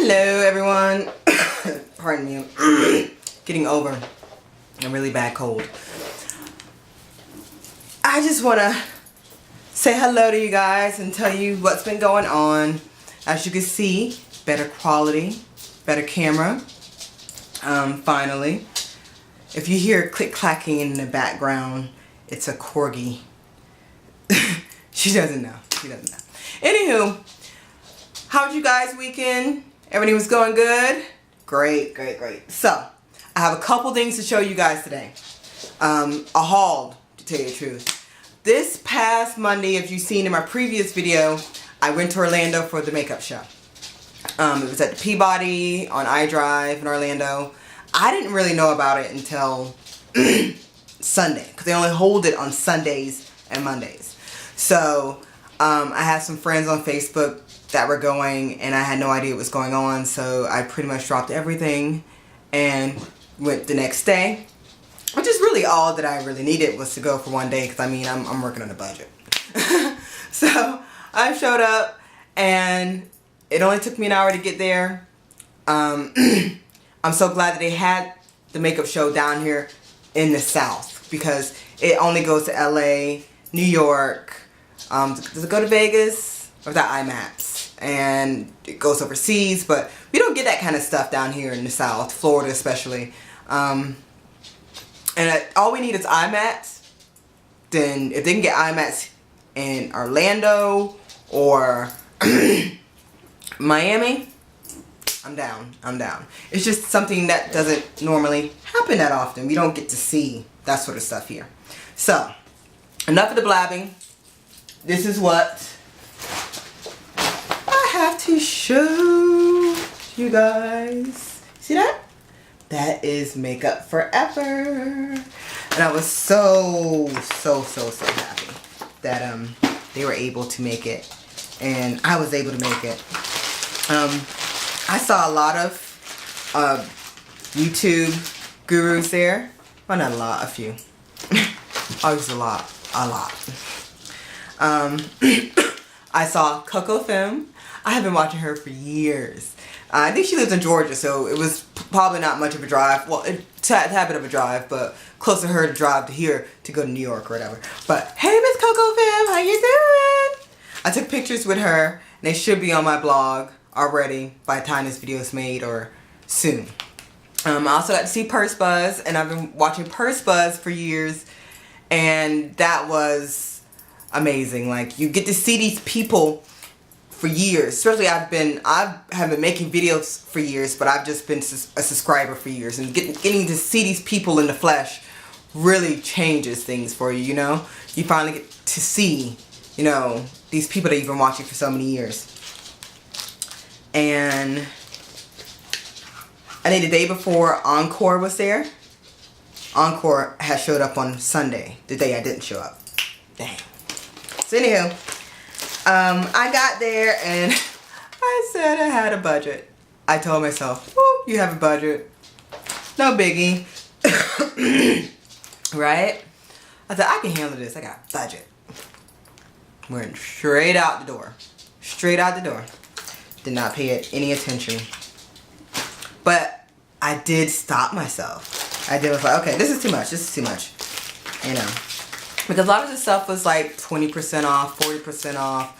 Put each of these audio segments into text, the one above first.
Hello everyone. Pardon me, I'm getting over a really bad cold. I just want to say hello to you guys and tell you what's been going on. As you can see, better quality, better camera, finally. If you hear click-clacking in the background, it's a corgi. She doesn't know. Anywho, how was you guys' weekend? Everything was going good? Great. So, I have a couple things to show you guys today. A haul, to tell you the truth. This past Monday, if you've seen in my previous video, I went to Orlando for the makeup show. It was at the Peabody on iDrive in Orlando. I didn't really know about it until Sunday, because they only hold it on Sundays and Mondays. So, I had some friends on Facebook that were going, and I had no idea what was going on, so I pretty much dropped everything and went the next day, which is really all that I really needed, was to go for one day, because I mean, I'm working on a budget. So I showed up, and it only took me an hour to get there. I'm so glad that they had the makeup show down here in the South, because it only goes to LA, New York, does it go to Vegas? Or is that IMAX? And it goes overseas, but we don't get that kind of stuff down here in the South, Florida especially. And all we need is IMAX. Then if they can get IMAX in Orlando or Miami, I'm down. It's just something that doesn't normally happen that often. We don't get to see that sort of stuff here. So, enough of the blabbing. This is what I have to show you guys. See that? That is Makeup Forever. And I was so happy that they were able to make it. And I was able to make it. I saw a lot of YouTube gurus there. Well, not a lot, a few. Always a lot. I saw Coco Femme. I have been watching her for years. I think she lives in Georgia, so it was probably not much of a drive. Well, it's a habit of a drive, but close to her to drive to here to go to New York or whatever. But hey, Miss Coco Femme, how you doing? I took pictures with her, and they should be on my blog already by the time this video is made or soon. I also got to see Purse Buzz, and I've been watching Purse Buzz for years, and that was amazing. Like, you get to see these people for years. Especially I have been making videos for years, but I've just been a subscriber for years, and getting to see these people in the flesh really changes things for you, you know? You finally get to see, you know, these people that you've been watching for so many years. And I think the day before Encore was there. Encore had showed up on Sunday, the day I didn't show up. Dang. So anywho, I got there and I said I had a budget. I told myself, oh, you have a budget. No biggie. Right? I said, I can handle this. I got a budget. Went straight out the door. Straight out the door. Did not pay it any attention. But I did stop myself. I was like, okay, this is too much. You know. Because a lot of the stuff was like 20% off, 40% off.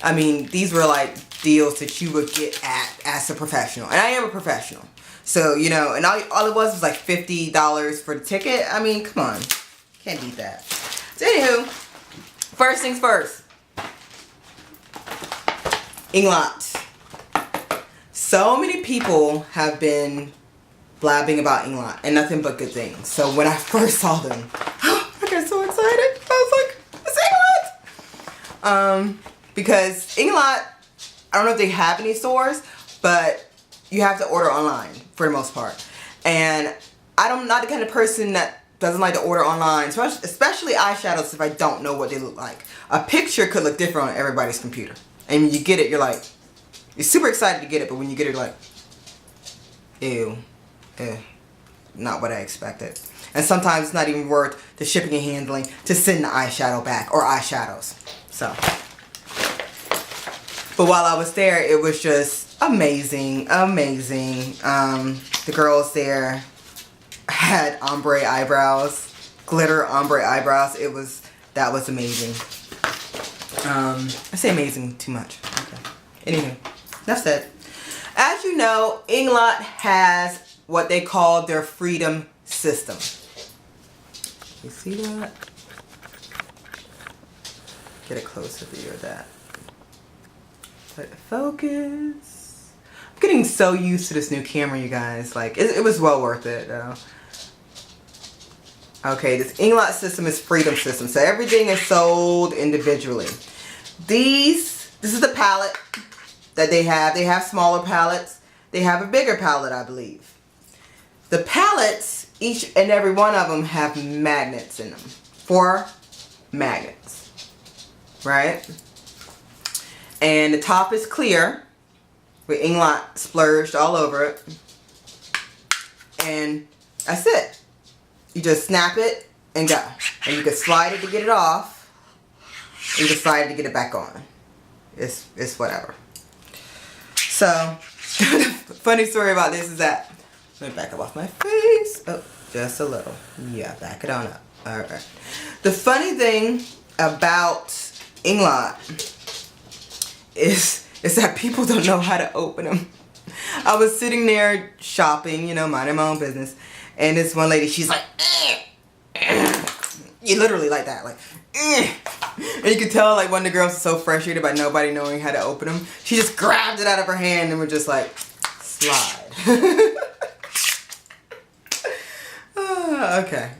I mean, these were like deals that you would get as a professional. And I am a professional. So, you know, and all it was like $50 for the ticket. I mean, come on. Can't beat that. So, anywho, first things first. Inglot. So many people have been blabbing about Inglot and nothing but good things. So when I first saw them, I got so excited. I was like, it's Inglot! Because Inglot, I don't know if they have any stores, but you have to order online for the most part. And I'm not the kind of person that doesn't like to order online, especially eyeshadows if I don't know what they look like. A picture could look different on everybody's computer. And when you get it, you're like, you're super excited to get it, but when you get it, you're like, ew. Not what I expected. And sometimes it's not even worth the shipping and handling to send the eyeshadow back, or eyeshadows. So, but while I was there, it was just amazing, amazing. The girls there had ombre eyebrows, glitter ombre eyebrows. That was amazing. I say amazing too much. Okay. Anyway, that's it. As you know, Inglot has what they call their freedom system. You see that? Get a closer view of that. Let it focus. I'm getting so used to this new camera, you guys. Like, it was well worth it, though. Okay, this Inglot system is freedom system. So everything is sold individually. This is the palette that they have. They have smaller palettes. They have a bigger palette, I believe. The palettes, each and every one of them have magnets in them. 4 magnets. Right? And the top is clear with Inglot splurged all over it. And that's it. You just snap it and go. And you can slide it to get it off. And you can slide it to get it back on. It's whatever. So, funny story about this is that, let me back up off my face. Oh, just a little. Yeah, back it on up. Alright. The funny thing about Inglot is that people don't know how to open them. I was sitting there shopping, you know, minding my own business. And this one lady, she's like, you literally like that, like, and you could tell like one of the girls is so frustrated by nobody knowing how to open them. She just grabbed it out of her hand and was just like, slide. Okay,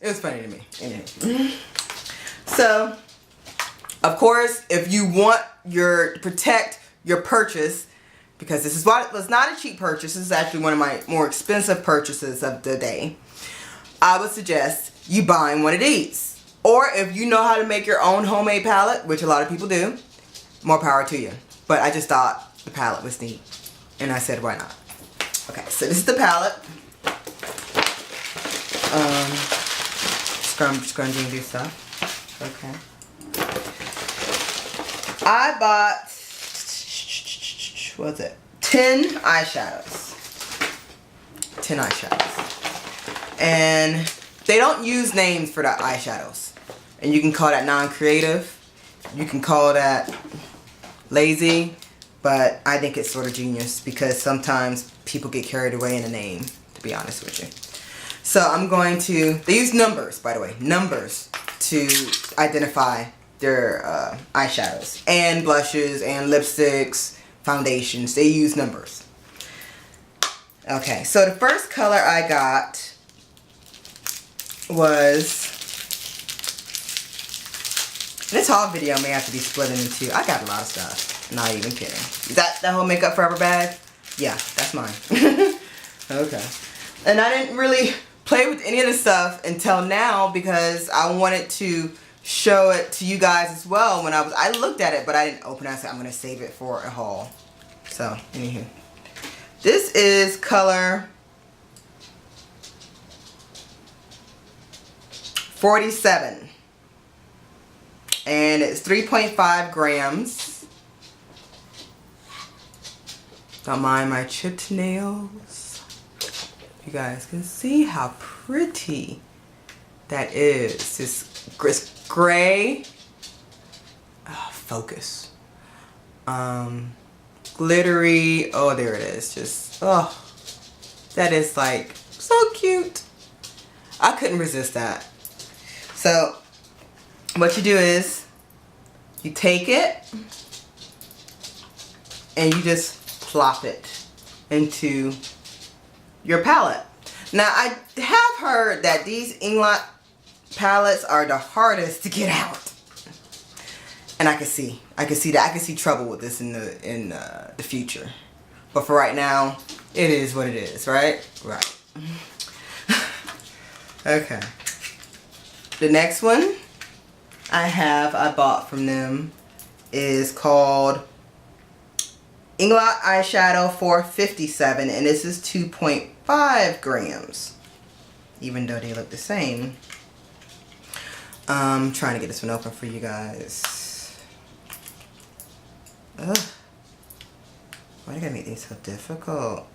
it was funny to me. Anyway. So, of course, if you want to protect your purchase, because this was not a cheap purchase. This is actually one of my more expensive purchases of the day. I would suggest you buying one of these. Or if you know how to make your own homemade palette, which a lot of people do, more power to you. But I just thought the palette was neat. And I said, why not? Okay, so this is the palette. Scrunching do stuff. Okay. I bought, what was it? 10 eyeshadows. 10 eyeshadows. And they don't use names for the eyeshadows. And you can call that non-creative. You can call that lazy. But I think it's sort of genius because sometimes people get carried away in a name, to be honest with you. So I'm going to, they use numbers, by the way, numbers to identify their eyeshadows and blushes and lipsticks, foundations. They use numbers. Okay, so the first color I got was, this haul video may have to be split into two. I got a lot of stuff. Not even kidding. Is that whole Makeup Forever bag? Yeah, that's mine. Okay. And I didn't really play with any of the stuff until now because I wanted to show it to you guys as well. When I looked at it, but I didn't open it. I said I'm gonna save it for a haul. So, anywho, this is color 47, and it's 3.5 grams. Don't mind my chipped nails. You guys can see how pretty that is. This gray, focus, glittery, oh there it is, just, oh, that is like so cute. I couldn't resist that. So what you do is you take it and you just plop it into your palette. Now I have heard that these Inglot palettes are the hardest to get out, and I can see that. I can see trouble with this in the future, but for right now it is what it is, right? Right. Okay, the next one I bought from them is called Inglot Eyeshadow 457, and this is 2.5 grams, even though they look the same. I'm trying to get this one open for you guys. Ugh. Why do you gotta make these so difficult?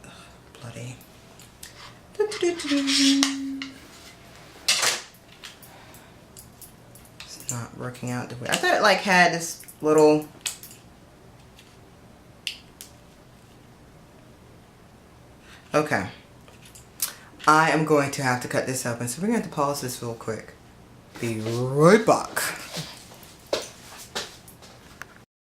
Ugh, bloody. It's not working out the way I thought it like had this little. Okay. I am going to have to cut this open, so we're going to have to pause this real quick. Be right back.